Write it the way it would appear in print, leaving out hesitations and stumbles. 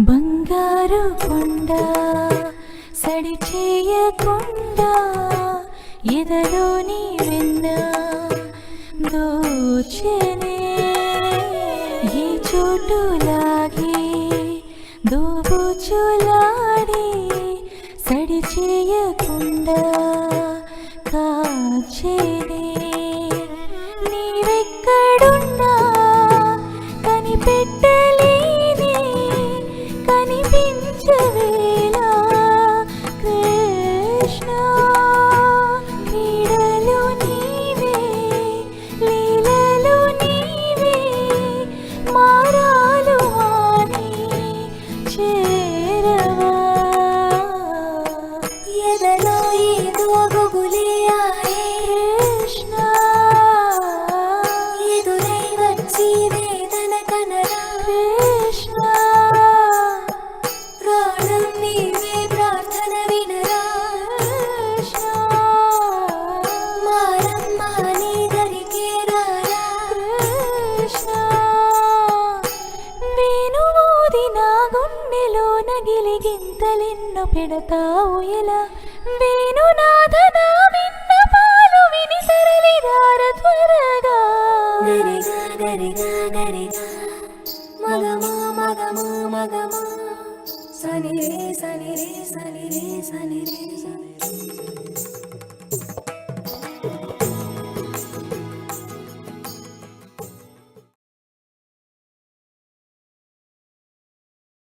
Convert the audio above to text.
బంగారు కొండ సడి చేయకుండా ఎదలోని వెన్న దోచెనే ఈ చోటులాగి దోబుచులాడి సడి చేయకుండా కాచేనే నీవెక్కడున్నా కనిపెట్టలేని కనిపించవేలా కృష్ణ క్రీడలు నీవే లీలలు నీవే మారాలు మాని చేరవా ఎదలో ఏదో గుబులే ఆయే కృష్ణ ఎదురై వచ్చి వేదన కనరా కృష్ణ ప్రాణం నీవే ప్రార్థన వినరా కృష్ణ మారమ్మ నీ దరికే రారా కృష్ణ వేణుమోది నా గుండెలో నగిలిగింతలెన్నో పెడతావు ఎలా వేణునాథ నా విన్నపాలు విని తరలిరార త్వరగా గరిగా గరిగా గరిగా మగమా మగమా మగమా సని రే సని రే సని రే సని రే సని